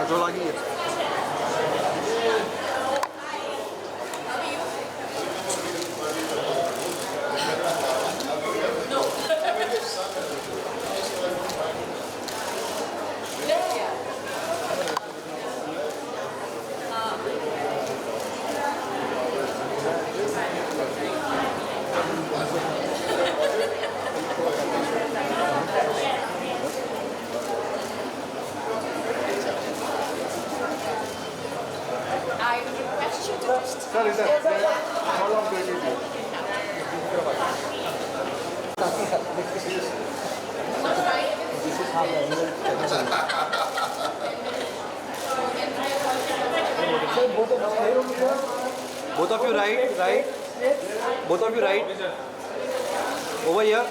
काजोल आ गई है। Sir, is that how long do you need? This is how the animal. Both of you right. Both of you right. Over here.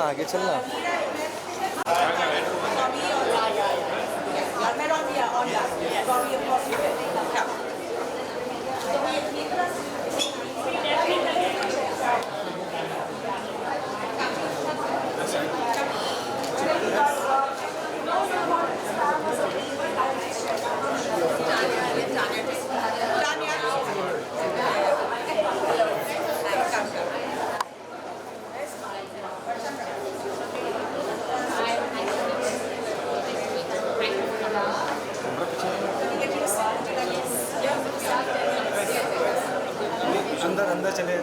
आगे चलना अंदर अंदर चले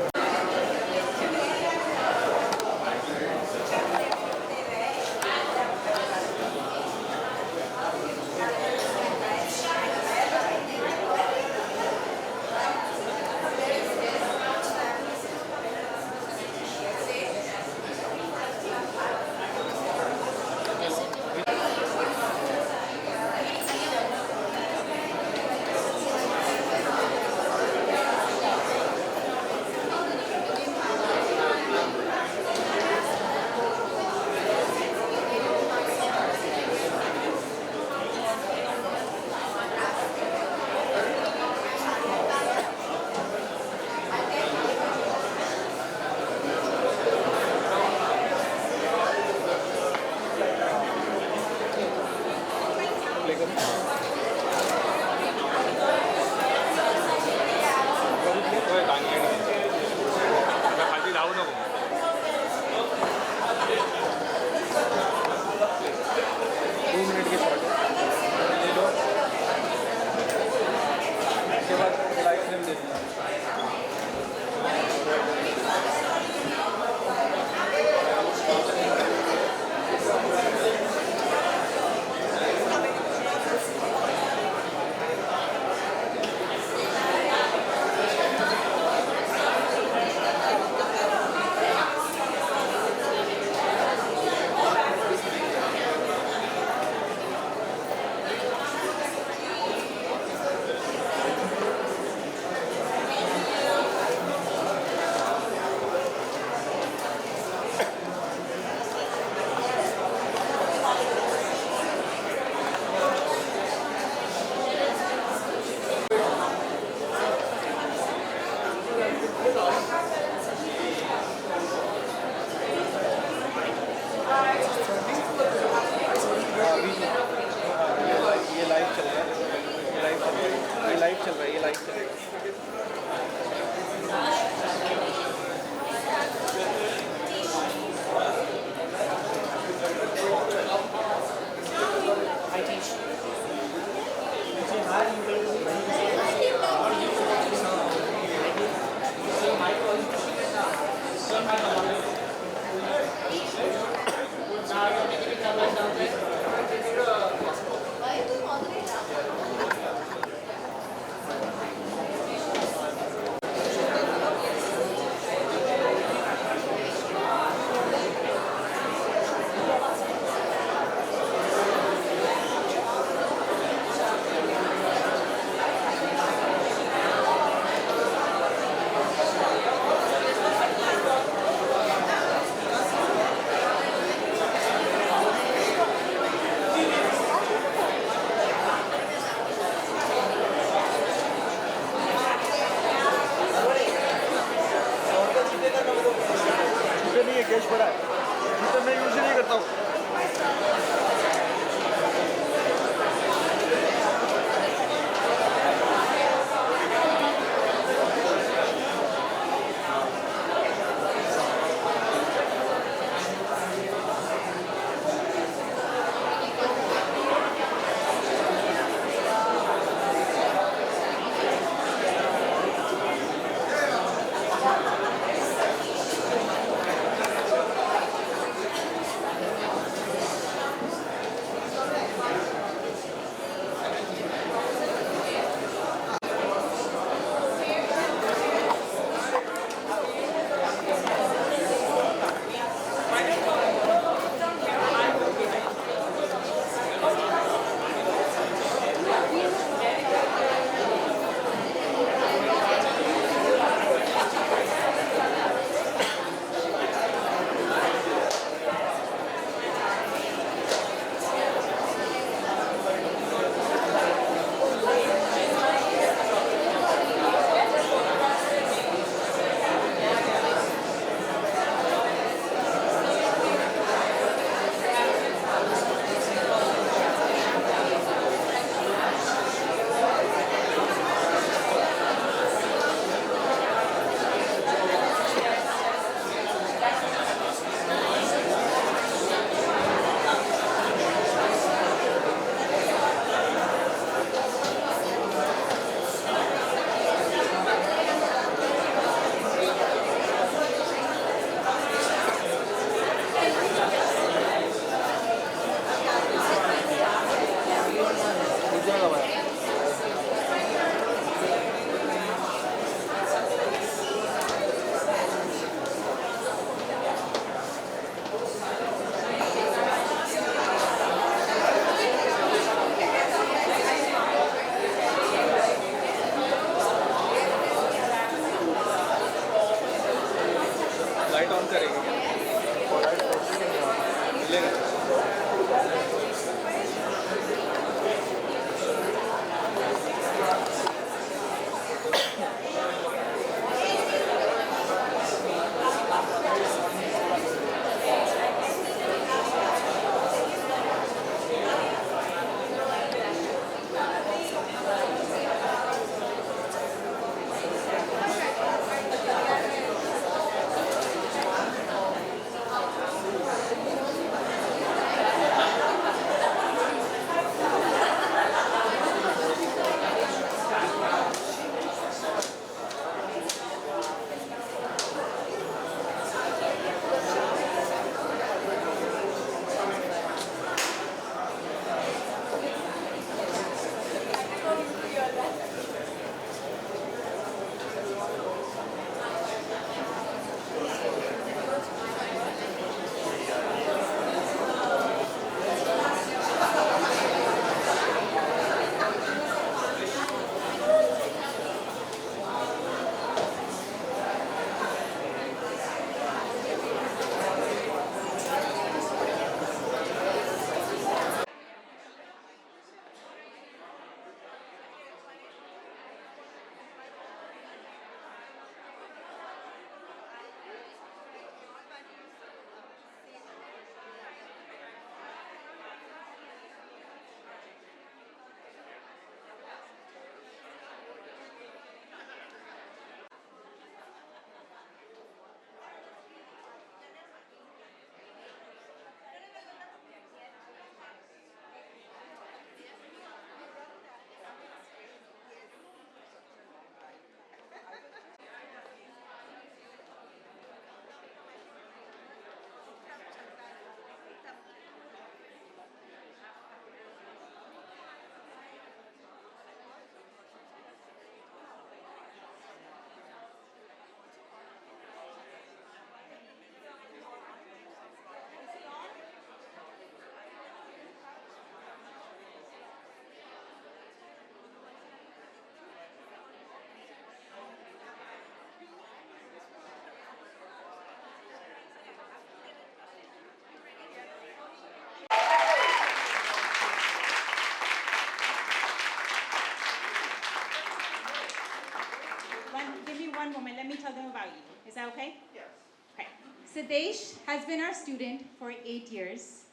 one moment. Let me tell them about you. Is that okay? Yes. Okay. Siddesh has been our student for 8 years.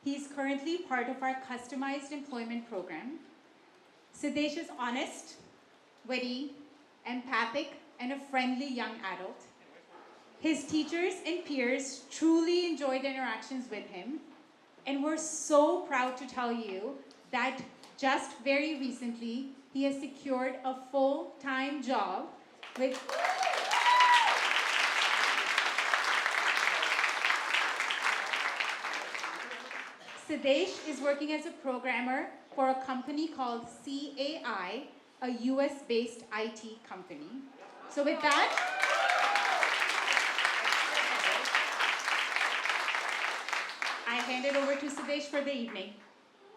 He's currently part of our customized employment program. Siddesh is honest, witty, empathic, and a friendly young adult. His teachers and peers truly enjoyed interactions with him, and we're so proud to tell you that just very recently, he has secured a full-time job with Siddesh is working as a programmer for a company called CAI, a US-based IT company. So with that, I hand it over to Siddesh for the evening.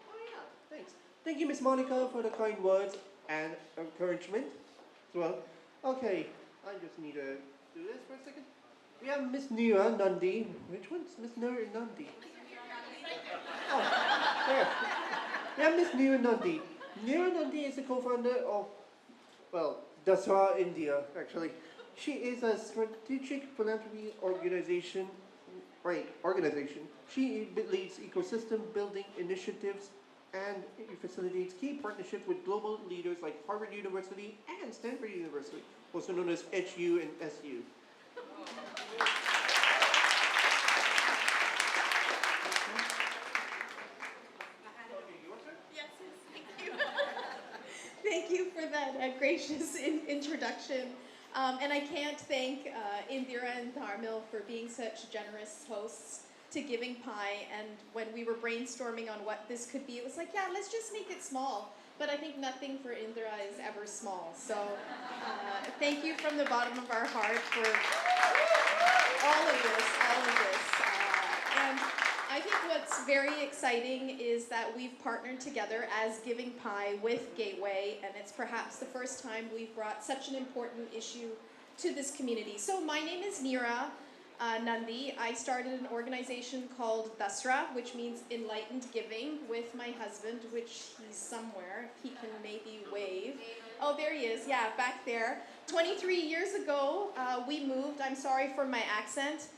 Oh yeah, thanks. Thank you, Miss Monica, for the kind words and encouragement as well. Okay, I just need to do this for a second. We have Miss Neera Nandi. Which one's Miss Neera Nandi? Oh, there. We have Miss Neera Nandi. Neera Nandi is the co-founder of, well, Dasra India, actually. She is a strategic philanthropy organization. She leads ecosystem building initiatives and facilitates key partnerships with global leaders like Harvard University and Stanford University, also known as HU and SU. Thank you for that gracious introduction. And I can't thank Indira and Dharmil for being such generous hosts to Giving Pie. And when we were brainstorming on what this could be, it was like, yeah, let's just make it small. But I think nothing for Indira is ever small. So thank you from the bottom of our heart for all of this. And I think what's very exciting is that we've partnered together as Giving Pie with Gateway, and it's perhaps the first time we've brought such an important issue to this community. So my name is Neera Nandi. I started an organization called Dasra, which means Enlightened Giving, with my husband, which he's somewhere. If he can maybe wave. Oh, there he is. Yeah, back there. 23 years ago, we moved. I'm sorry for my accent.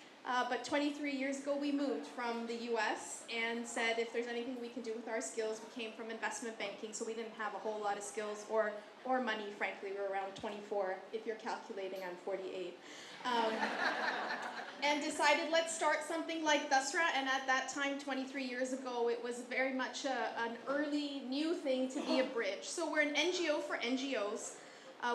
But 23 years ago, we moved from the US and said if there's anything we can do with our skills, we came from investment banking, so we didn't have a whole lot of skills or money, frankly. We were around 24, if you're calculating, I'm 48. And decided let's start something like Dasra, and at that time, 23 years ago, it was very much an early new thing to be a bridge. So we're an NGO for NGOs.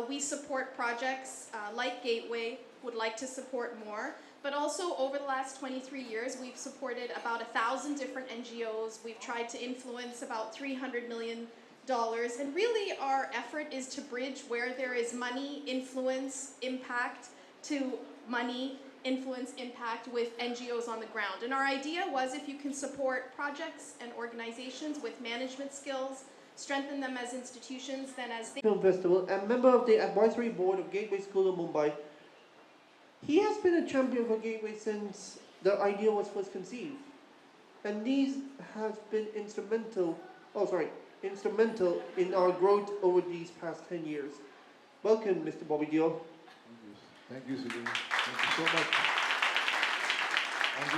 We support projects like Gateway, would like to support more. But also, over the last 23 years, we've supported about 1,000 different NGOs. We've tried to influence about $300 million. And really, our effort is to bridge where there is money, influence, impact, to money, influence, impact with NGOs on the ground. And our idea was if you can support projects and organizations with management skills, strengthen them as institutions, then as they... Film Festival and member of the advisory board of Gateway School of Mumbai. He has been a champion for Gateway since the idea was first conceived. And these have been instrumental in our growth over these past 10 years. Welcome, Mr. Bobby Deol. Thank you, Sidney. Thank you so much. And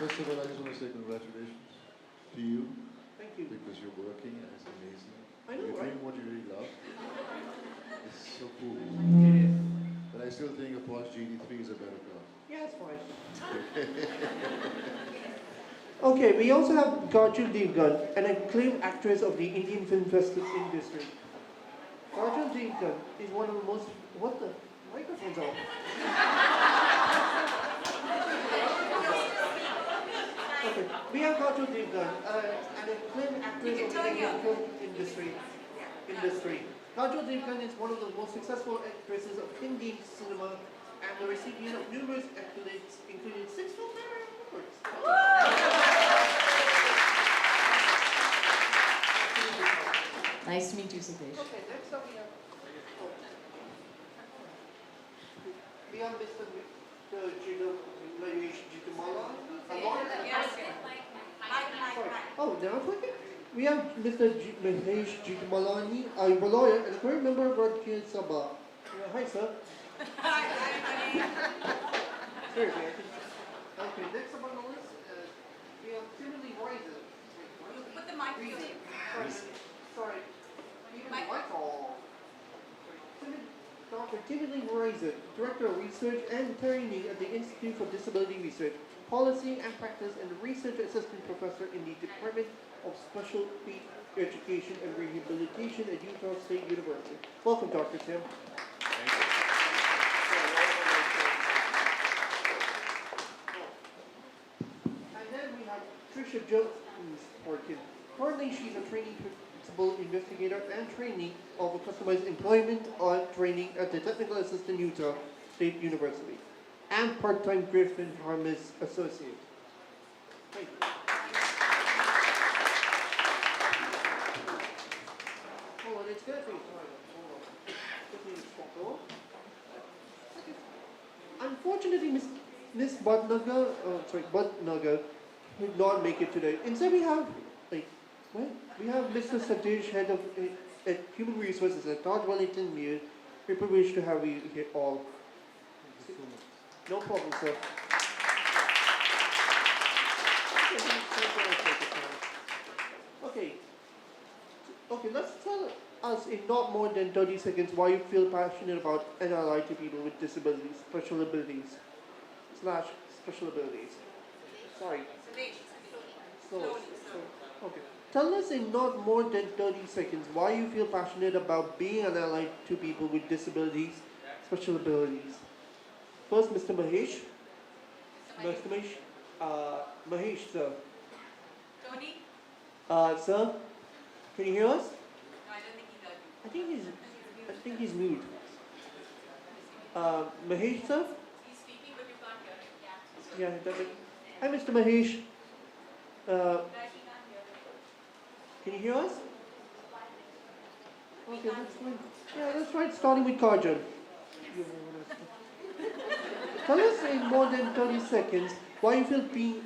first of all, I just want to say congratulations to you. Thank you. Because you're working and it's amazing. I know, you're right? doing what you really love. It's so cool. It is. But I still think a Porsche GT3 is a better car. Yeah, it's fine. Okay, we also have Kajol Devgan, an acclaimed actress of the Indian film festival industry. Kajol Devgan is one of the most... What the? Microphone's off. Okay, we have Kajol Devgan, an acclaimed actress of the Indian film industry. Kajol Devgan is one of the most successful actresses of Hindi cinema and the recipient of numerous accolades, including 6 Filmfare Awards. Nice to meet you, Siddesh. Okay, next up we have Mr. Mahesh Jitamala. Oh, they're not working? We have Mr. Mahesh Jitamalani, a lawyer and a current member of Radhya Sabha. Hi, sir. Seriously, I think. Okay, next up on the list, we have Timothy Riser. Put the mic here. Sorry. Even the mic off. Dr. Timothy Riser, Director of Research and Training at the Institute for Disability Research, Policy and Practice, and Research Assistant Professor in the Department of Special Needs Education and Rehabilitation at Utah State University. Welcome, Dr. Tim. And then we have Tricia Jones working. Currently, she's a trainee principal investigator and trainee of a customized employment training at the Technical Assistant Utah State University, and part-time Griffin Harmis Associate. Thank you. Hold on, it's good. Hold on. Just need to swap over. Unfortunately, Miss Bhatnagar did not make it today. Instead, we have Mr. Satish, head of Human Resources at Todd Wellington Muir. We're privileged to have you here all. Thank you so much. No problem, sir. Okay, let's tell us in not more than 30 seconds why you feel passionate about and ally to people with disabilities, special abilities. Sorry. Slowly. Okay. Tell us in not more than 30 seconds why you feel passionate about being an ally to people with disabilities, special abilities. First, Mr. Mahesh. Mr. Mahesh, sir. Tony? Sir, can you hear us? No, I don't think he heard you. I think he's mute. Mahesh, sir? He's speaking, but you can't hear him. Yeah, that's it. Hi, Mr. Mahesh. Right, he can't hear him. Can you hear us? Okay, that's fine. Yeah, that's right. Starting with Kajol. Tell us in more than 30 seconds why you feel being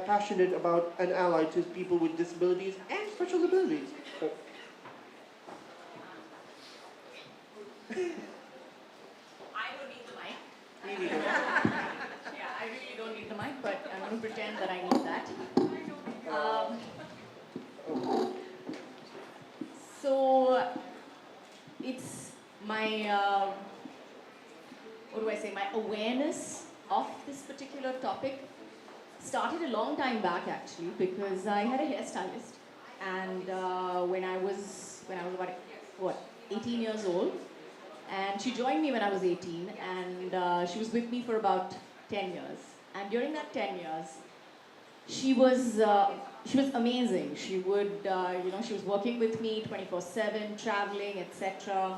passionate about and ally to people with disabilities and special abilities. Oh. I don't need the mic. Me neither. Yeah, I really don't need the mic, but I'm going to pretend that I need that. So it's my, my awareness of this particular topic started a long time back actually, because I had a hairstylist, and when I was about 18 years old, and she joined me when I was 18, and she was with me for about 10 years. And during that 10 years, she was amazing. She would, she was working with me 24/7, traveling, etc.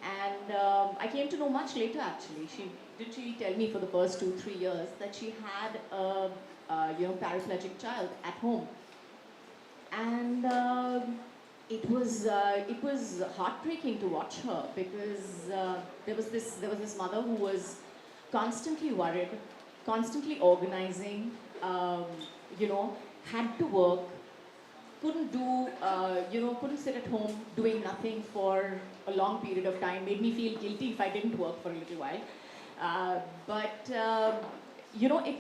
And I came to know much later actually. She didn't really tell me for the first 2-3 years that she had a paraplegic child at home. And it was heartbreaking to watch her, because there was this mother who was constantly worried, constantly organizing, had to work, couldn't sit at home doing nothing for a long period of time. Made me feel guilty if I didn't work for a little while.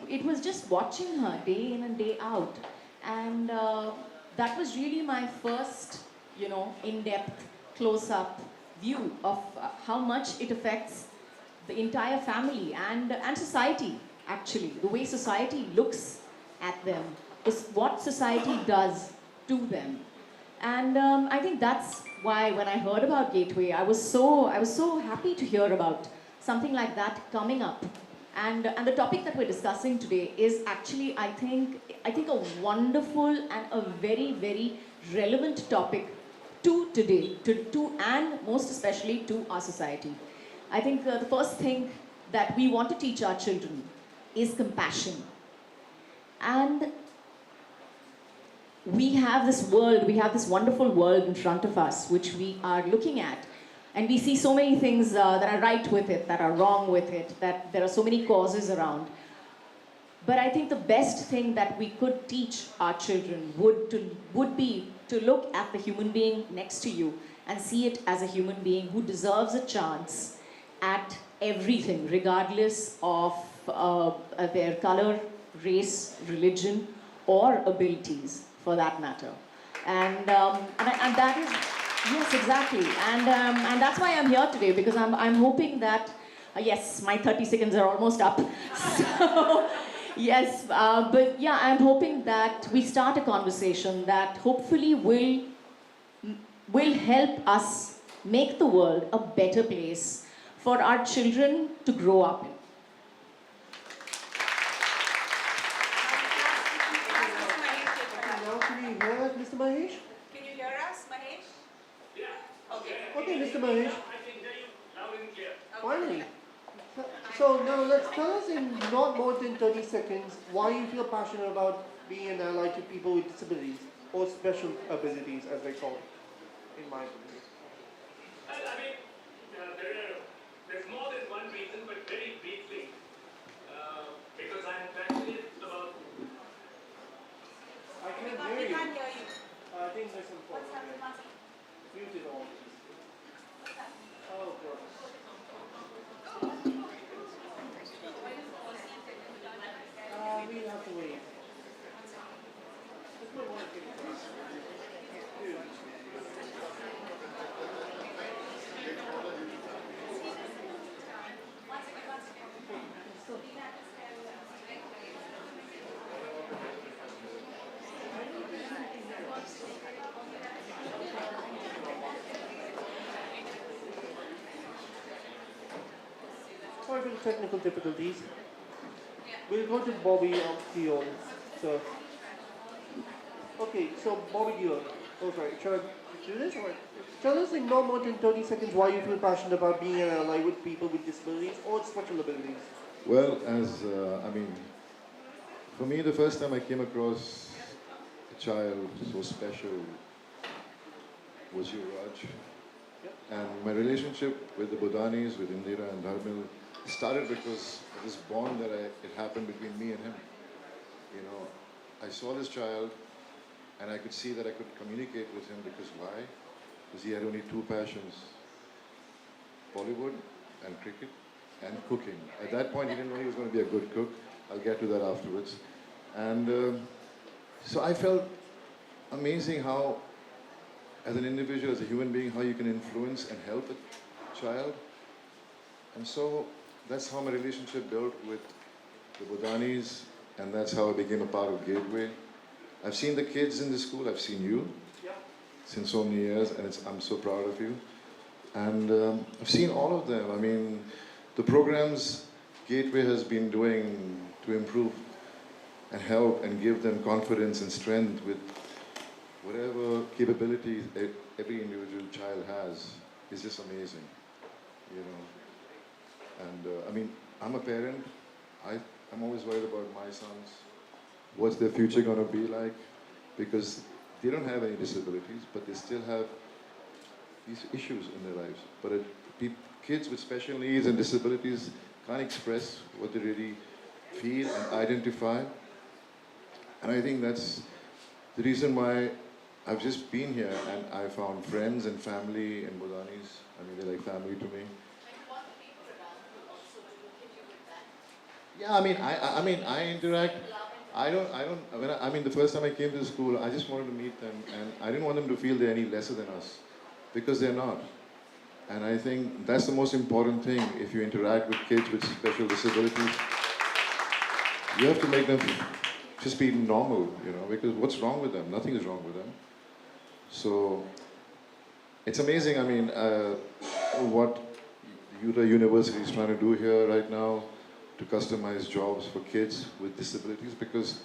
It was just watching her day in and day out, and that was really my first, in-depth, close-up view of how much it affects the entire family and society. Actually, the way society looks at them is what society does to them. And I think that's why when I heard about Gateway, I was so happy to hear about something like that coming up. And the topic that we're discussing today is actually, I think a wonderful and a very, very relevant topic to today, to and most especially to our society. I think the first thing that we want to teach our children is compassion. And we have this world, we have this wonderful world in front of us, which we are looking at. And we see so many things that are right with it, that are wrong with it, that there are so many causes around. But I think the best thing that we could teach our children would be to look at the human being next to you and see it as a human being who deserves a chance at everything, regardless of their color, race, religion, or abilities, for that matter. And that is, yes, exactly. And that's why I'm here today, because I'm hoping that, yes, my 30 seconds are almost up. So, yes, but yeah, I'm hoping that we start a conversation that hopefully will help us make the world a better place for our children to grow up in. Now can you hear us, Mr. Mahesh? Can you hear us, Mahesh? Okay, Mr. Mahesh. I can hear you loud and clear. Finally. So now let's tell us in not more than 30 seconds why you feel passionate about being an ally to people with disabilities or special abilities as they call it, in my opinion. Well, I mean, there's more than one reason, but very briefly, because I'm passionate about. I We can't can't, hear we you. can't hear you. I think there's some What's problem happening, there. Masi? Mute it all. Oh god. We'll have to wait. This might want to take a break. Dude. Sorry for the technical difficulties. We'll go to Bobby Deol. So, okay, so Bobby Deol. Oh, sorry. Shall I do this? Or tell us in no more than 30 seconds why you feel passionate about being an ally with people with disabilities or special abilities. Well, for me, the first time I came across a child so special was Yuvraj. Yep. And my relationship with the Budanis, with Indira and Dharmil, started because of this bond that it happened between me and him. You know, I saw this child and I could see that I could communicate with him because why? Because he had only two passions, Bollywood and cricket and cooking. At that point, he didn't know he was going to be a good cook. I'll get to that afterwards. And so I felt amazing how, as an individual, as a human being, how you can influence and help a child. And so that's how my relationship built with the Budanis, and that's how I became a part of Gateway. I've seen the kids in the school, I've seen you since so many years, and I'm so proud of you. And I've seen all of them. I mean, the programs Gateway has been doing to improve and help and give them confidence and strength with whatever capabilities every individual child has is just amazing, you know. And I mean, I'm a parent. I'm always worried about my sons. What's their future going to be like? Because they don't have any disabilities, but they still have these issues in their lives. But kids with special needs and disabilities can't express what they really feel and identify. And I think that's the reason why I've just been here and I found friends and family in Budanis. I mean, they're like family to me. Yeah, I mean, I interact. I mean, the first time I came to the school, I just wanted to meet them, and I didn't want them to feel they're any lesser than us, because they're not. And I think that's the most important thing. If you interact with kids with special disabilities, you have to make them just be normal, you know, because what's wrong with them? Nothing is wrong with them. So it's amazing. I mean, what Utah University is trying to do here right now to customize jobs for kids with disabilities, because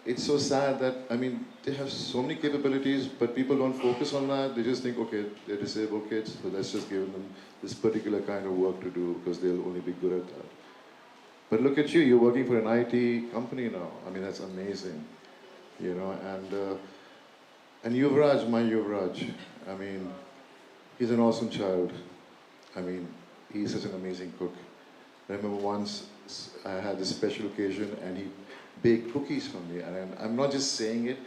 it's so sad that, I mean, they have so many capabilities, but people don't focus on that. They just think, okay, they're disabled kids, so let's just give them this particular kind of work to do because they'll only be good at that. But look at you, you're working for an IT company now. I mean, that's amazing, you know, and Yuvraj, my Yuvraj, I mean, he's an awesome child. I mean, he's such an amazing cook. I remember once I had this special occasion and he baked cookies for me. And I'm not just saying it,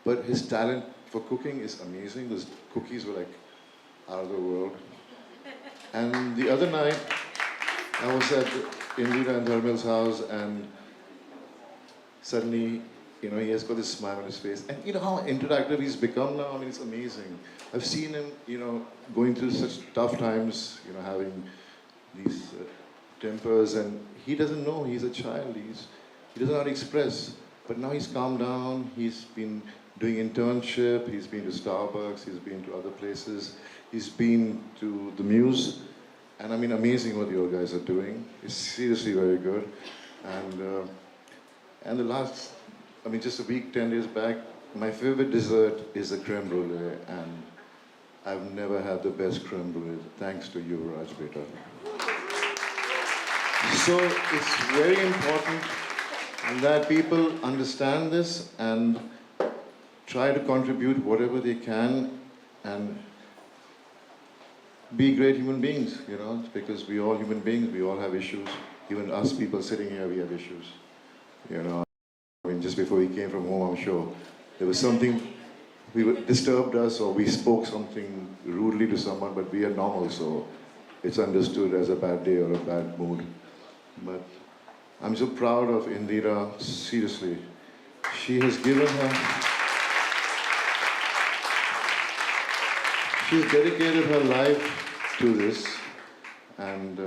but his talent for cooking is amazing. Those cookies were like out of the world. And the other night, I was at Indira and Dharmil's house, and suddenly, you know, he has got this smile on his face. And you know how interactive he's become now? I mean, it's amazing. I've seen him, you know, going through such tough times, you know, having these tempers, and he doesn't know, he's a child, he doesn't know how to express. But now he's calmed down, he's been doing internship, he's been to Starbucks, he's been to other places, he's been to the Muse, and I mean, amazing what you guys are doing. It's seriously very good. And the last, I mean, just a week, 10 days back, my favorite dessert is a creme brulee, and I've never had the best creme brulee, thanks to you, Raj Beta. So it's very important that people understand this and try to contribute whatever they can and be great human beings, you know, because we all human beings, we all have issues. Even us people sitting here, we have issues, you know. I mean, just before we came from home, I'm sure there was something disturbed us, or we spoke something rudely to someone, but we are normal, so it's understood as a bad day or a bad mood. But I'm so proud of Indira, seriously. She's dedicated her life to this, and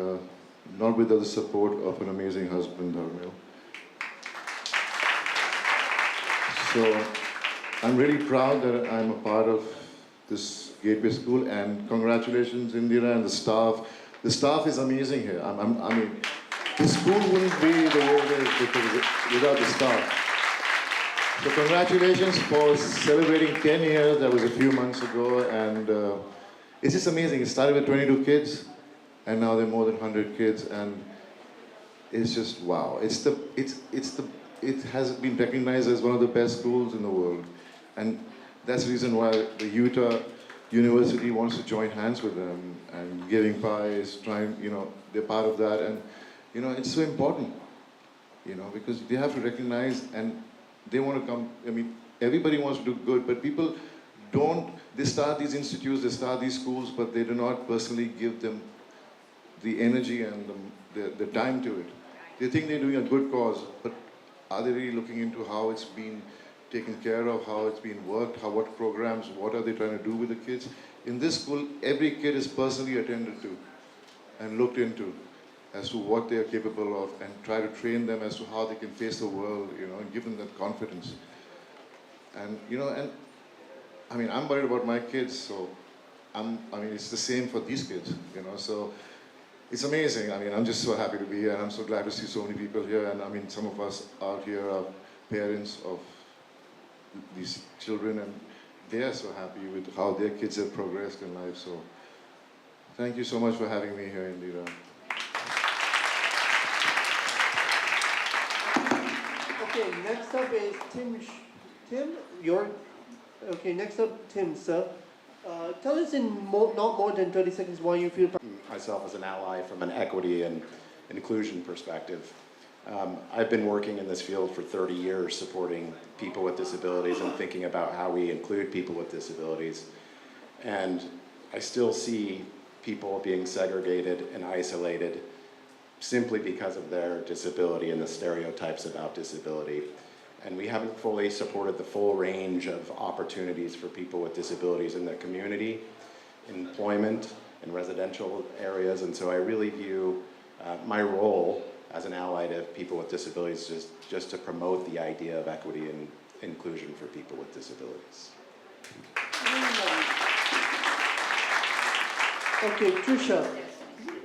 not without the support of an amazing husband, Dharmil. So I'm really proud that I'm a part of this Gateway School, and congratulations, Indira, and the staff. The staff is amazing here. I mean, this school wouldn't be the way it is without the staff. So congratulations for celebrating 10 years. That was a few months ago, and it's just amazing. It started with 22 kids, and now there are more than 100 kids, and it's just wow. It has been recognized as one of the best schools in the world, and that's the reason why the Utah University wants to join hands with them, and Giving Pie is trying. You know, they're part of that, and you know, it's so important. You know, because they have to recognize, and they want to come. I mean, everybody wants to do good, but people don't. They start these institutes, they start these schools, but they do not personally give them the energy and the time to it. They think they're doing a good cause, but are they really looking into how it's been taken care of, how it's been worked, what programs, what are they trying to do with the kids? In this school, every kid is personally attended to and looked into as to what they are capable of, and try to train them as to how they can face the world, you know, and give them that confidence. And, you know, and I mean, I'm worried about my kids, so I mean, it's the same for these kids, you know, so it's amazing. I mean, I'm just so happy to be here, and I'm so glad to see so many people here. And I mean, some of us out here are parents of these children, and they are so happy with how their kids have progressed in life. So thank you so much for having me here, Indira. Okay, next up is Tim, next up, Tim, sir. Tell us in not more than 30 seconds why you feel... Myself as an ally from an equity and inclusion perspective. I've been working in this field for 30 years supporting people with disabilities and thinking about how we include people with disabilities. And I still see people being segregated and isolated simply because of their disability and the stereotypes about disability. And we haven't fully supported the full range of opportunities for people with disabilities in the community, employment, and residential areas. And so I really view my role as an ally to people with disabilities just to promote the idea of equity and inclusion for people with disabilities. Okay, Trisha,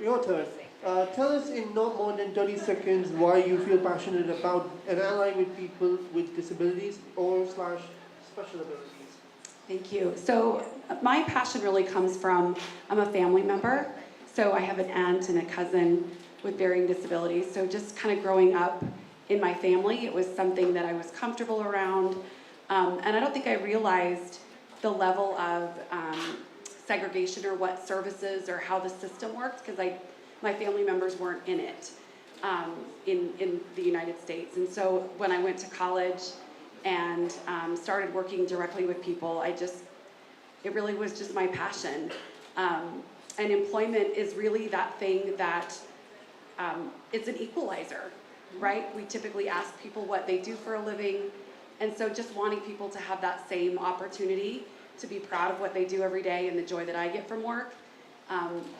your turn. Tell us in not more than 30 seconds why you feel passionate about an ally with people with disabilities or / special abilities. Thank you. So my passion really comes from, I'm a family member. So I have an aunt and a cousin with varying disabilities. So just kind of growing up in my family, it was something that I was comfortable around. And I don't think I realized the level of segregation or what services or how the system works, because my family members weren't in it in the United States. And so when I went to college and started working directly with people, it really was just my passion. And employment is really that thing that it's an equalizer, right? We typically ask people what they do for a living. And so just wanting people to have that same opportunity to be proud of what they do every day and the joy that I get from work,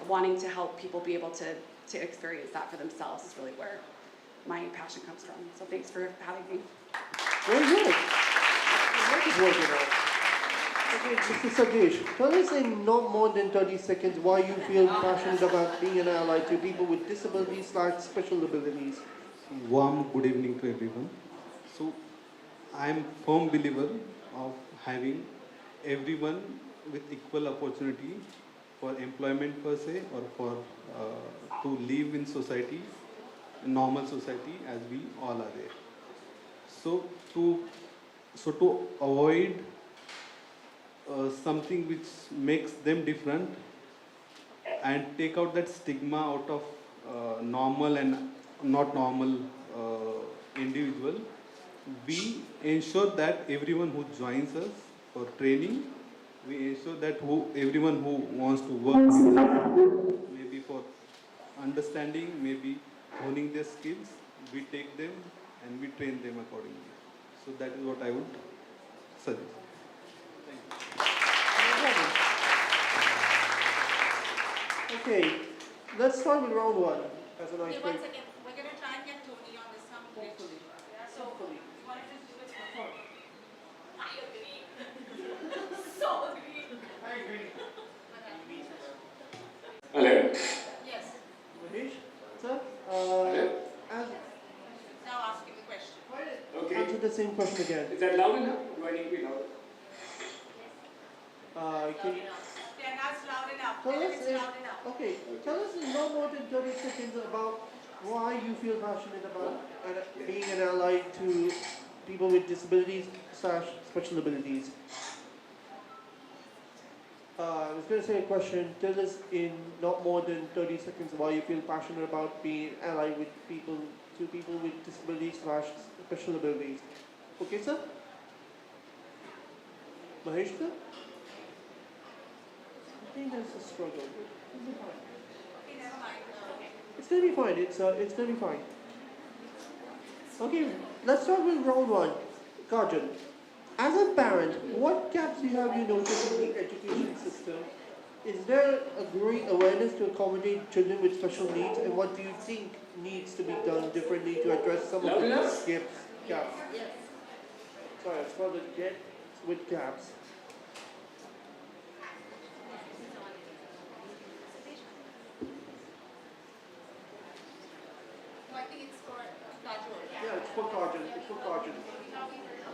wanting to help people be able to experience that for themselves is really where my passion comes from. So thanks for having me. Very good. That is working out. Okay, Mr. Sadesh, tell us in not more than 30 seconds why you feel passionate about being an ally to people with disabilities / special abilities. Warm good evening to everyone. So, I am firm believer of having everyone with equal opportunity for employment per se, or for to live in society, normal society as we all are there. So to avoid something which makes them different and take out that stigma out of normal and not normal individual, we ensure that everyone who joins us for training, we ensure that everyone who wants to work with us, maybe for understanding, maybe honing their skills, we take them and we train them accordingly. So that is what I would suggest. Okay, let's start with round one as an Okay, one icebreaker. second. We're going to try and get Tony on this some bit. Hopefully. So, Hopefully. you want to just do it for fun? I agree. So agree. I agree. Hello. Yes. Mahesh, sir, as Now ask him the question. Okay. answer the same question again. Is that loud enough? Do I need to be loud? Can you Yeah, now it's loud enough. tell Tell him us it's loud enough. okay, tell us in no more than 30 seconds about why you feel passionate about being an ally to people with disabilities / special abilities. I was going to say a question. Tell us in not more than 30 seconds why you feel passionate about being an ally with people with disabilities / special abilities. Okay, sir? Mahesh, sir? I think there's a struggle. Okay, never mind. It's gonna be fine. It's gonna be fine. Okay, let's start with round one. Kajol, as a parent, what gaps have you noticed in the education system? Is there a growing awareness to accommodate children with special needs, and what do you think needs to be done differently to address some of the gaps? Sorry, it's called the gaps with gaps. No, I think it's for Kajol. Yeah, it's for Kajol. It's for Kajol.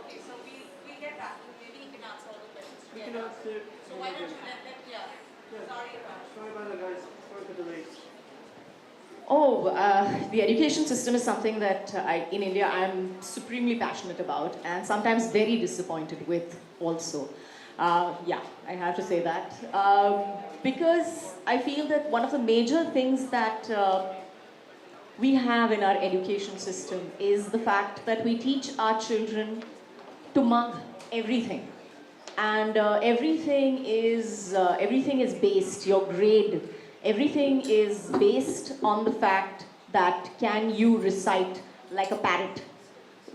Okay, so we get that. Maybe he can answer all the questions. We can together. answer. So why don't you let them, yeah. Sorry about it. Sorry about that, guys. Sorry for the delay. Oh, the education system is something that in India I'm supremely passionate about and sometimes very disappointed with also. Yeah, I have to say that. Because I feel that one of the major things that we have in our education system is the fact that we teach our children to mug everything. And everything is based, your grade, everything is based on the fact that can you recite like a parrot.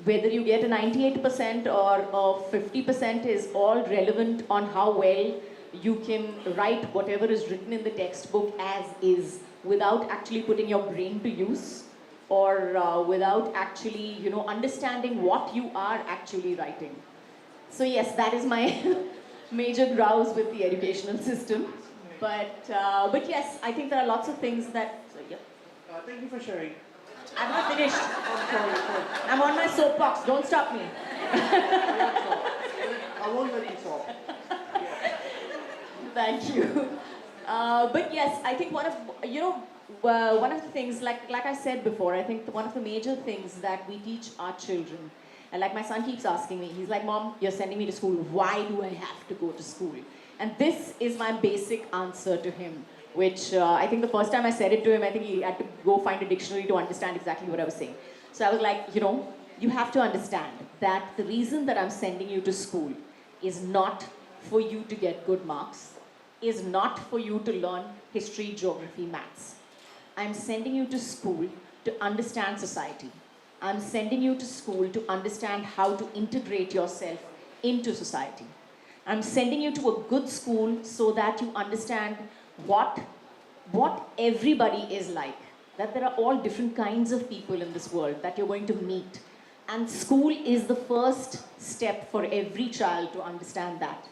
Whether you get a 98% or a 50% is all relevant on how well you can write whatever is written in the textbook as is without actually putting your brain to use or without actually, understanding what you are actually writing. So yes, that is my major grouse with the educational system. But yes, I think there are lots of things that, so yeah. Thank you for sharing. I'm not finished. I'm sorry. I'm on my soapbox, don't stop me. I won't let you solve. Thank you. But yes, I think one of the things, like I said before, I think one of the major things that we teach our children, and like my son keeps asking me, he's like, Mom, you're sending me to school, why do I have to go to school? And this is my basic answer to him, which I think the first time I said it to him, I think he had to go find a dictionary to understand exactly what I was saying. So I was like, you have to understand that the reason that I'm sending you to school is not for you to get good marks. is not for you to learn history, geography, maths. I'm sending you to school to understand society. I'm sending you to school to understand how to integrate yourself into society. I'm sending you to a good school so that you understand what everybody is like, that there are all different kinds of people in this world that you're going to meet. And school is the first step for every child to understand that.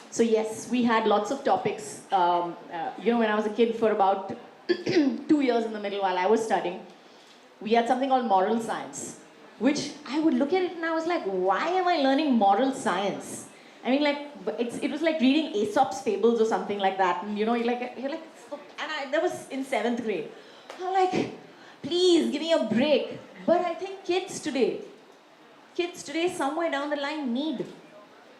So yes, we had lots of topics. When I was a kid for about 2 years in the middle while I was studying, we had something called moral science, which I would look at it and I was like, why am I learning moral science? I mean, it was like reading Aesop's fables or something like that. And you're like, that was in 7th grade. I'm like, please give me a break. But I think kids today, somewhere down the line need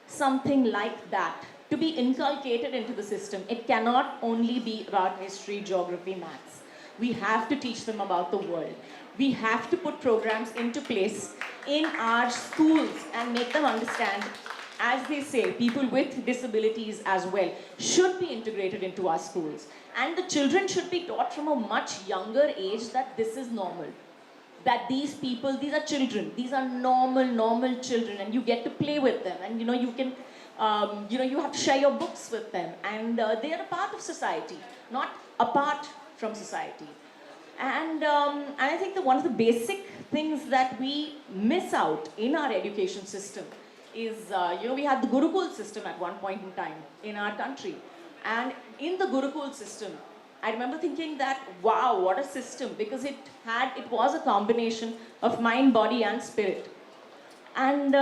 something like that to be inculcated into the system. It cannot only be about history, geography, maths. We have to teach them about the world. We have to put programs into place in our schools and make them understand, as they say, people with disabilities as well should be integrated into our schools. And the children should be taught from a much younger age that this is normal. That these people, these are children, these are normal children, and you get to play with them, and you can, you have to share your books with them, and they are a part of society, not apart from society. And I think that one of the basic things that we miss out in our education system is, we had the Gurukul system at one point in time in our country. And in the Gurukul system, I remember thinking that, wow, what a system, because it was a combination of mind, body, and spirit. And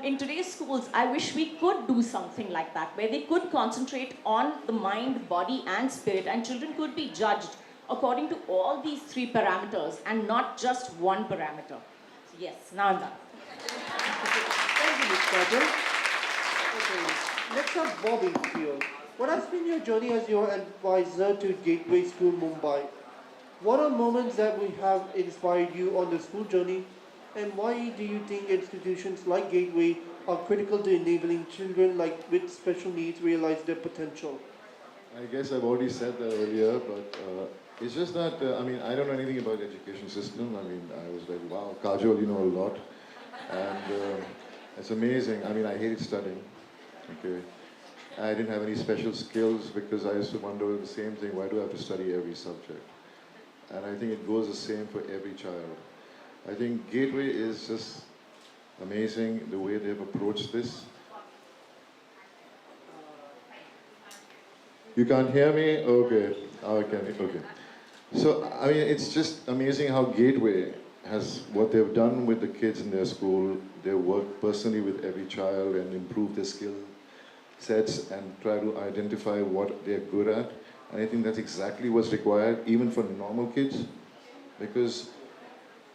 in today's schools, I wish we could do something like that, where they could concentrate on the mind, body, and spirit, and children could be judged according to all these 3 parameters, and not just one parameter. So yes, now I'm done. Thank you, Ms. Kajol. Okay, next up, Bobby Deol. What has been your journey as your advisor to Gateway School Mumbai? What are moments that we have inspired you on the school journey, and why do you think institutions like Gateway are critical to enabling children with special needs realize their potential? I guess I've already said that earlier, but it's just that, I don't know anything about the education system. I was like, wow, Kajol, you know a lot. And it's amazing. I hated studying, okay? I didn't have any special skills because I used to wonder the same thing, why do I have to study every subject? And I think it goes the same for every child. I think Gateway is just amazing, the way they've approached this. You can't hear me? Okay. Okay. So, it's just amazing how Gateway has, what they've done with the kids in their school. They work personally with every child and improve their skill sets and try to identify what they're good at. And I think that's exactly what's required, even for normal kids. Because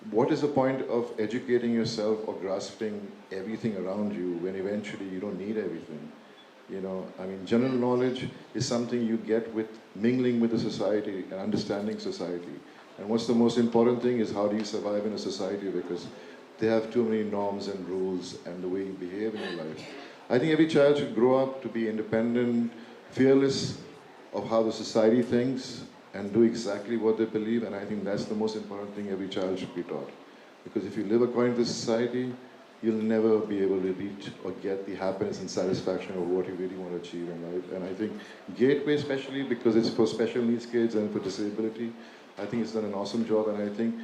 what is the point of educating yourself or grasping everything around you when eventually you don't need everything? General knowledge is something you get with mingling with the society and understanding society. And what's the most important thing is how do you survive in a society, because they have too many norms and rules and the way you behave in your life. I think every child should grow up to be independent, fearless of how the society thinks, and do exactly what they believe. And I think that's the most important thing every child should be taught. Because if you live according to society, you'll never be able to reach or get the happiness and satisfaction of what you really want to achieve in life. And I think Gateway, especially because it's for special needs kids and for disability, I think it's done an awesome job. And I think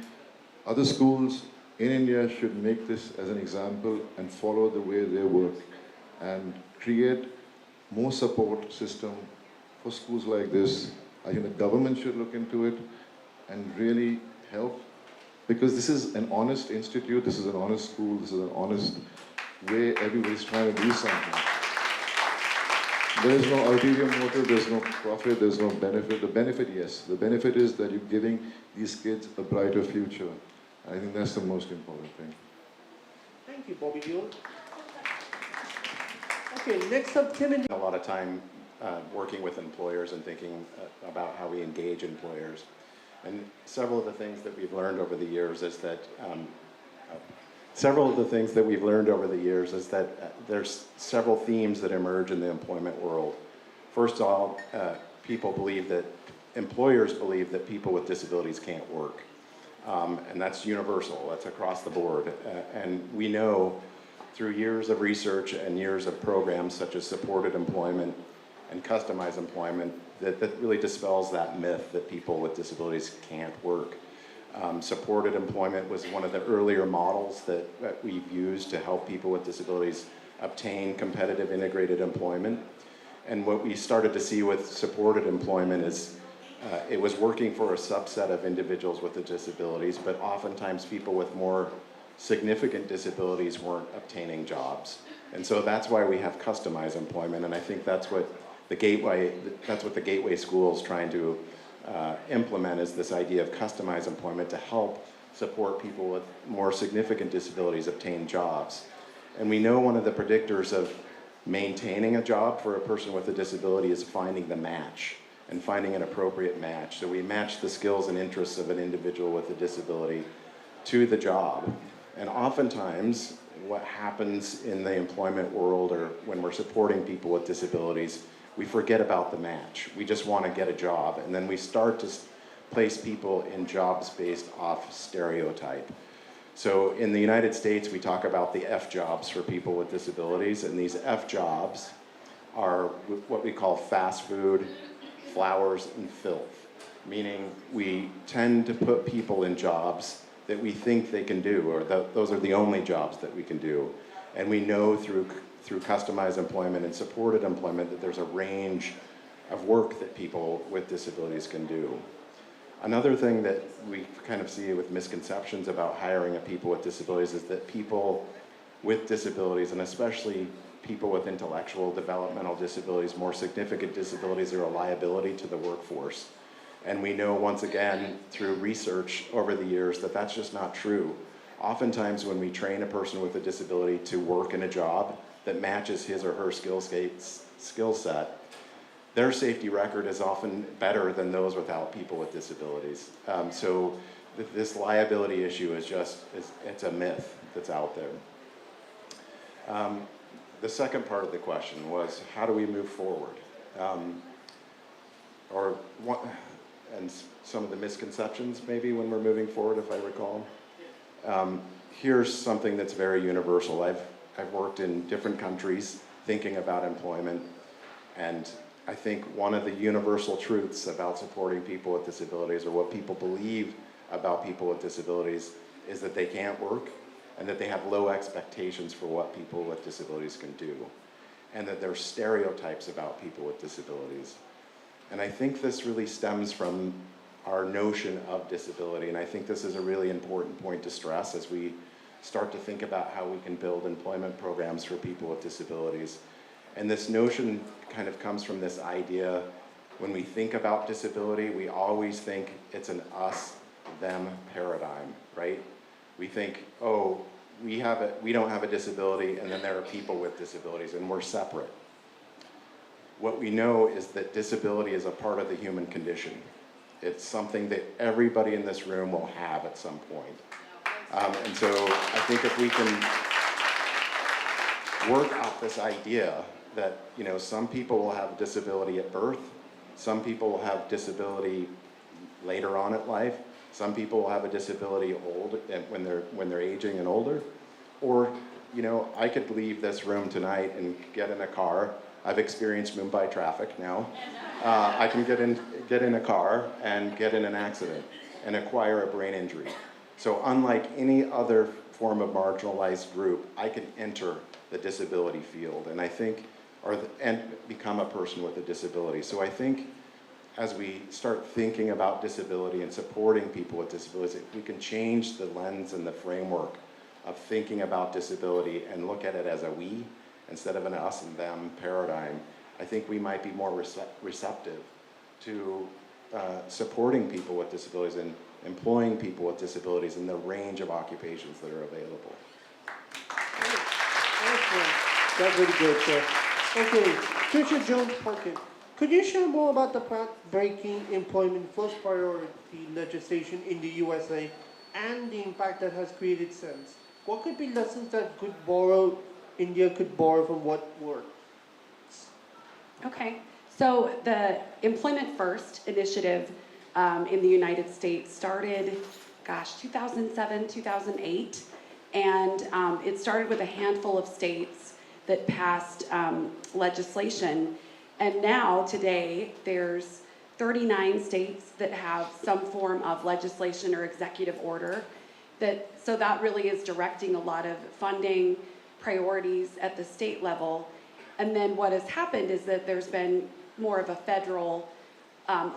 other schools in India should make this as an example and follow the way they work and create more support system for schools like this. I think the government should look into it and really help, because this is an honest institute, this is an honest school, this is an honest way everybody's trying to do something. There is no ulterior motive, there's no profit, there's no benefit. The benefit, yes. The benefit is that you're giving these kids a brighter future. I think that's the most important thing. Thank you, Bobby Deol. Okay, next up, Tim and A lot of time working with employers and thinking about how we engage employers. And several of the things that we've learned over the years is that there's several themes that emerge in the employment world. First of all, employers believe that people with disabilities can't work. And that's universal, that's across the board. And we know through years of research and years of programs such as supported employment and customized employment that really dispels that myth that people with disabilities can't work. Supported employment was one of the earlier models that we've used to help people with disabilities obtain competitive integrated employment. And what we started to see with supported employment is it was working for a subset of individuals with the disabilities, but oftentimes people with more significant disabilities weren't obtaining jobs. And so that's why we have customized employment, and I think that's what the Gateway School is trying to implement, is this idea of customized employment to help support people with more significant disabilities obtain jobs. And we know one of the predictors of maintaining a job for a person with a disability is finding the match and finding an appropriate match. So we match the skills and interests of an individual with a disability to the job. And oftentimes, what happens in the employment world or when we're supporting people with disabilities, we forget about the match. We just want to get a job, and then we start to place people in jobs based off stereotype. So in the United States, we talk about the F jobs for people with disabilities, and these F jobs are what we call fast food, flowers, and filth, meaning we tend to put people in jobs that we think they can do, or those are the only jobs that we can do. And we know through customized employment and supported employment that there's a range of work that people with disabilities can do. Another thing that we kind of see with misconceptions about hiring of people with disabilities is that people with disabilities, and especially people with intellectual developmental disabilities, more significant disabilities, are a liability to the workforce. And we know once again through research over the years that that's just not true. Oftentimes when we train a person with a disability to work in a job that matches his or her skill set, their safety record is often better than those without people with disabilities. So this liability issue is it's a myth that's out there. The second part of the question was, how do we move forward? And some of the misconceptions maybe when we're moving forward, if I recall. Here's something that's very universal. I've worked in different countries thinking about employment, and I think one of the universal truths about supporting people with disabilities, or what people believe about people with disabilities, is that they can't work and that they have low expectations for what people with disabilities can do, and that there's stereotypes about people with disabilities. And I think this really stems from our notion of disability, and I think this is a really important point to stress as we start to think about how we can build employment programs for people with disabilities. And this notion kind of comes from this idea, when we think about disability, we always think it's an us-them paradigm, right? We think, oh, we don't have a disability, and then there are people with disabilities, and we're separate. What we know is that disability is a part of the human condition. It's something that everybody in this room will have at some point. And so I think if we can work off this idea that, you know, some people will have disability at birth, some people will have disability later on in life, some people will have a disability when they're aging and older, or, you know, I could leave this room tonight and get in a car. I've experienced Mumbai traffic now. I can get in a car and get in an accident and acquire a brain injury. So unlike any other form of marginalized group, I can enter the disability field, and I think, and become a person with a disability. So I think as we start thinking about disability and supporting people with disabilities, if we can change the lens and the framework of thinking about disability and look at it as a we instead of an us and them paradigm, I think we might be more receptive to supporting people with disabilities and employing people with disabilities in the range of occupations that are available. That's really good, sir. Okay, Trisha Jones-Parkin, could you share more about the Breaking Employment First Priority legislation in the USA and the impact that has created since? What could be lessons that India could borrow from what worked? Okay, So the Employment First initiative in the United States started, 2007, 2008, and it started with a handful of states that passed legislation, and now today there's 39 states that have some form of legislation or executive order so that really is directing a lot of funding priorities at the state level. And then what has happened is that there's been more of a federal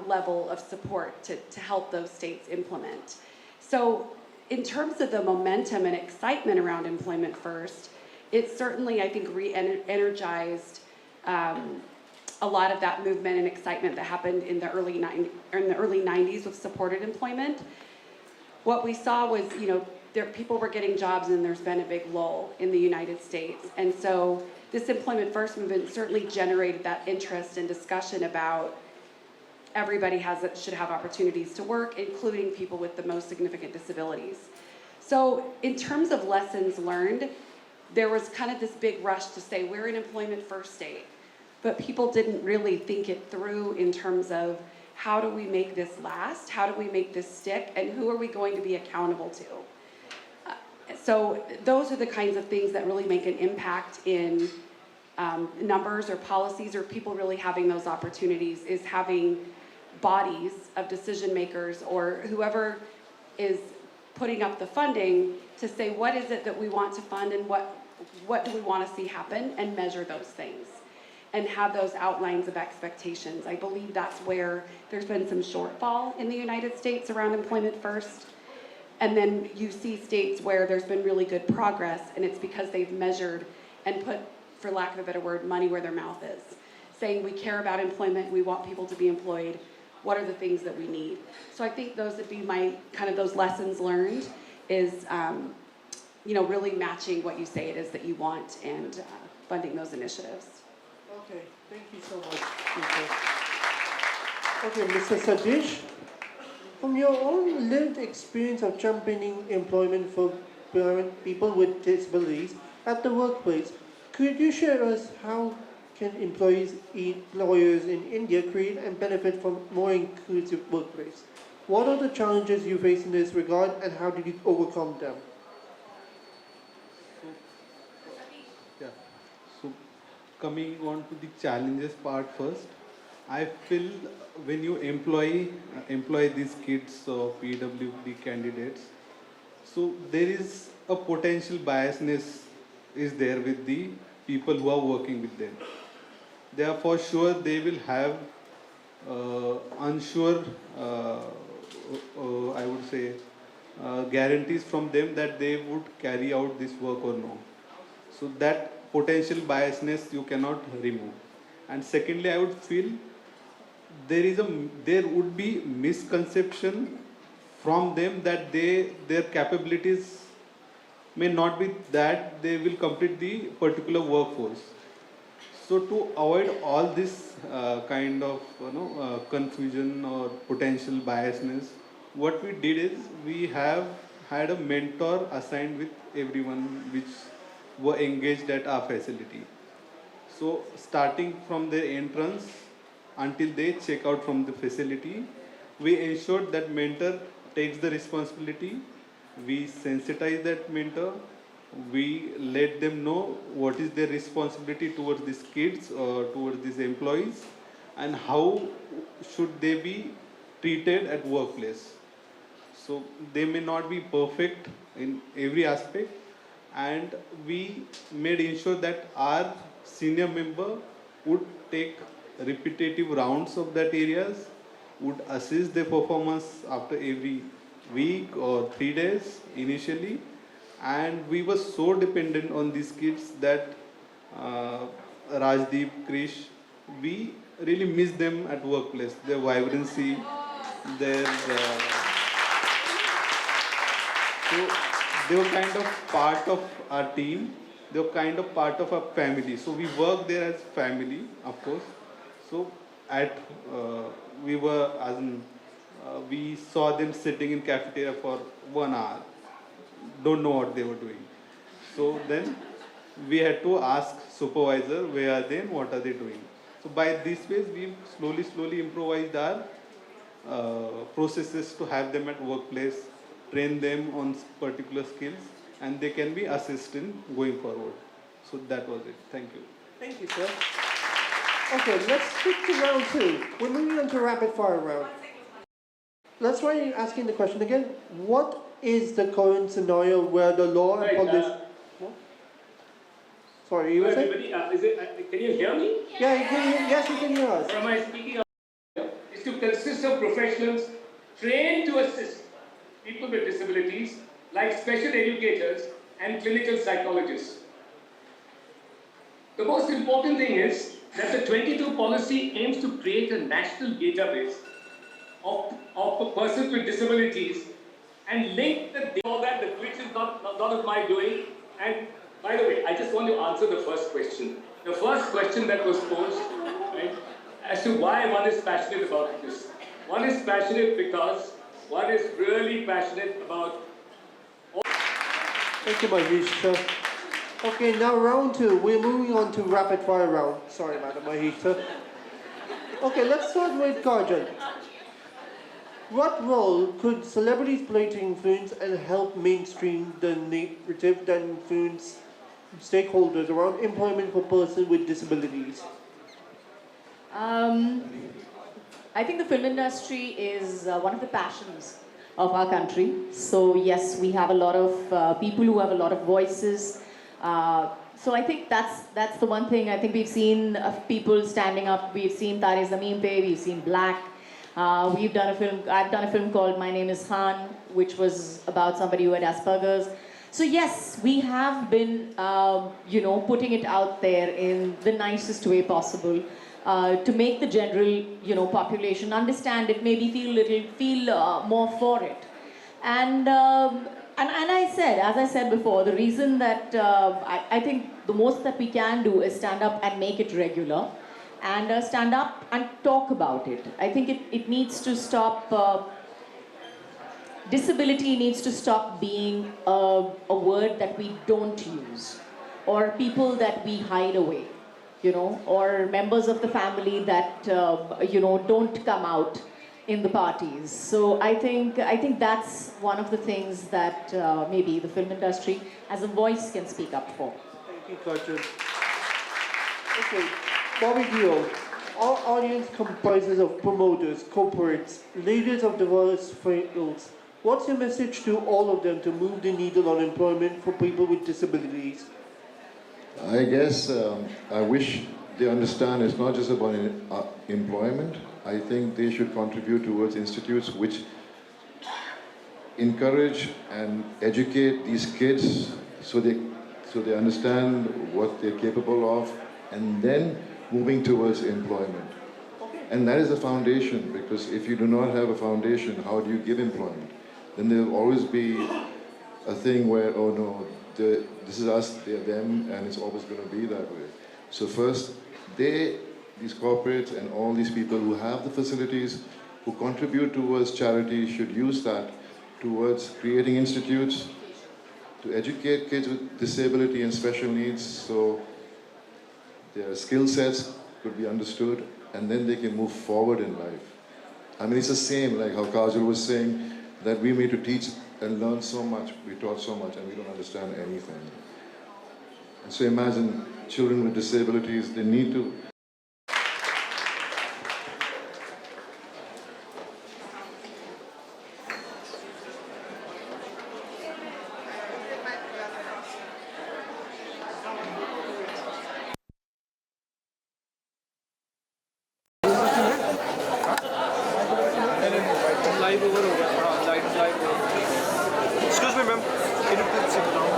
level of support to help those states implement. So in terms of the momentum and excitement around Employment First, it certainly, I think, re-energized a lot of that movement and excitement that happened in the early 90s with supported employment. What we saw was, people were getting jobs and there's been a big lull in the United States. And so this Employment First movement certainly generated that interest and discussion about everybody should have opportunities to work, including people with the most significant disabilities. So in terms of lessons learned, there was kind of this big rush to say we're an Employment First state, but people didn't really think it through in terms of how do we make this last, how do we make this stick, and who are we going to be accountable to? So those are the kinds of things that really make an impact in numbers or policies or people really having those opportunities, is having bodies of decision makers or whoever is putting up the funding to say what is it that we want to fund and what do we want to see happen, and measure those things and have those outlines of expectations. I believe that's where there's been some shortfall in the United States around Employment First. And then you see states where there's been really good progress, and it's because they've measured and put, for lack of a better word, money where their mouth is. Saying we care about employment, we want people to be employed, what are the things that we need? So I think those would be my, kind of those lessons learned is, really matching what you say it is that you want and funding those initiatives. Okay, thank you so much, Okay, Mr. Satish, from your own lived experience of championing employment for people with disabilities at the workplace, could you share us how can employers in India create and benefit from more inclusive workplace? What are the challenges you face in this regard, and how did you overcome them? Yeah. So coming on to the challenges part first, I feel when you employ these kids or PWD candidates, so there is a potential biasness is there with the people who are working with them. They are for sure they will have unsure, I would say, guarantees from them that they would carry out this work or no. So that potential biasness you cannot remove. And secondly, I would feel there would be misconception from them that their capabilities may not be that they will complete the particular workforce. So to avoid all this kind of confusion or potential biasness, what we did is we have had a mentor assigned with everyone which were engaged at our facility. So starting from their entrance until they check out from the facility, we ensured that mentor takes the responsibility. We sensitize that mentor. We let them know what is their responsibility towards these kids or towards these employees, and how should they be treated at workplace. So they may not be perfect in every aspect, and we made ensure that our senior member would take repetitive rounds of that areas, would assess their performance after every week or 3 days initially, and we were so dependent on these kids that Rajdeep, Krish, we really miss them at workplace. Their vibrancy, their so they were kind of part of our team. They were kind of part of our family. So we work there as family, of course. So at we were as in, we saw them sitting in cafeteria for 1 hour. Don't know what they were doing. So then we had to ask supervisor where are they and what are they doing. So by these ways, we slowly improvised our processes to have them at workplace, train them on particular skills, and they can be assisted going forward. So that was it. Thank you. Thank you, sir. Okay, let's switch to round two. We're moving on to rapid fire round. Let's try asking the question again. What is the current scenario where the law and policy... Sorry, you were saying? Everybody, can you hear me? Yeah, yes, you can hear us. Or am I speaking out? Is to consist of professionals trained to assist people with disabilities, like special educators and clinical psychologists. The most important thing is that the 22 policy aims to create a national database of persons with disabilities and link all that, which is not of my doing. And by the way, I just want to answer the first question. The first question that was posed, right, as to why one is passionate about this. One is passionate because one is really passionate about... Thank you, Mahesh, sir. Okay, now round two. We're moving on to rapid fire round. Sorry, Madam Mahesh, sir. Okay, let's start with Kajol. What role could celebrities play to influence and help mainstream the narrative that influence stakeholders around employment for persons with disabilities? I think the film industry is one of the passions of our country. So yes, we have a lot of people who have a lot of voices. So I think that's the one thing. I think we've seen people standing up. We've seen Tare Zameen Pe, we've seen Black. I've done a film called My Name is Khan, which was about somebody who had Asperger's. So yes, we have been, putting it out there in the nicest way possible to make the general, population understand it, maybe feel more for it. And as I said before, the reason that I think the most that we can do is stand up and make it regular. And stand up and talk about it. I think it needs to stop, disability needs to stop being a word that we don't use, or people that we hide away, or members of the family that, don't come out in the parties. So I think that's one of the things that maybe the film industry as a voice can speak up for. Thank you, Kajol. Okay. Bobby Deol, our audience comprises of promoters, corporates, leaders of diverse fields. What's your message to all of them to move the needle on employment for people with disabilities? I guess I wish they understand it's not just about employment. I think they should contribute towards institutes which encourage and educate these kids so they understand what they're capable of, and then moving towards employment. And that is the foundation, because if you do not have a foundation, how do you give employment? Then there will always be a thing where, oh no, this is us, they're them, and it's always going to be that way. So first, these corporates and all these people who have the facilities, who contribute towards charity, should use that towards creating institutes to educate kids with disability and special needs, so their skill sets could be understood, and then they can move forward in life. I mean, it's the same, like how Kajol was saying, that we need to teach and learn so much, we taught so much, and we don't understand anything. And so imagine children with disabilities, they need to... Excuse me, ma'am. Can you please sit down?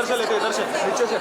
इधर से लेते इधर से नीचे से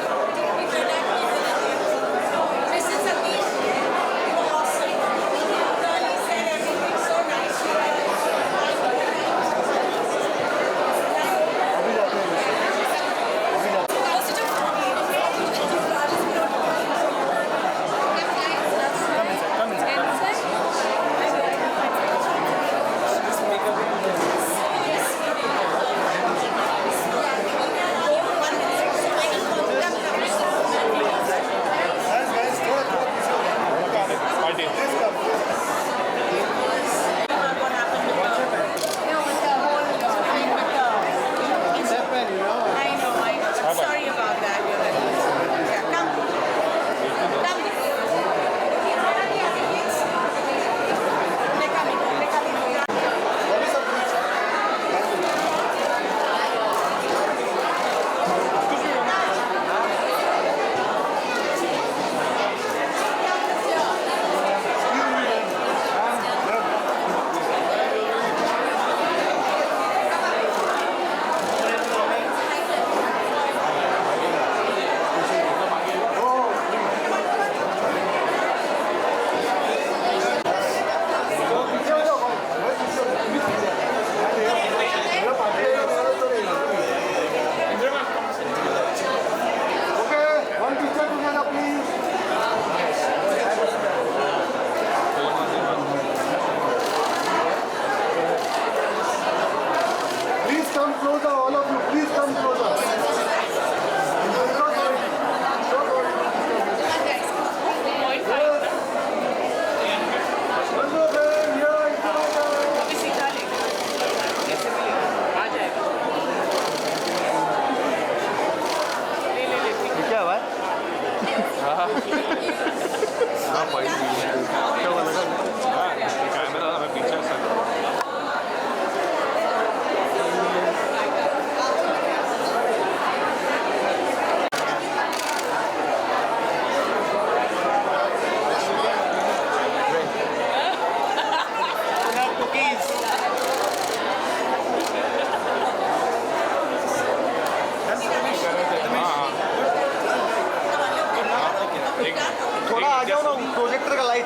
थोड़ा आ जाओ ना प्रोजेक्टर का लाइट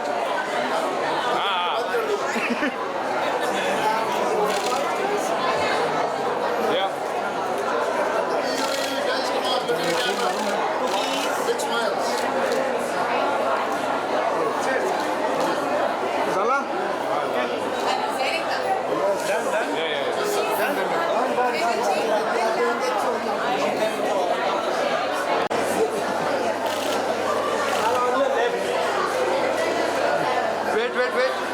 wait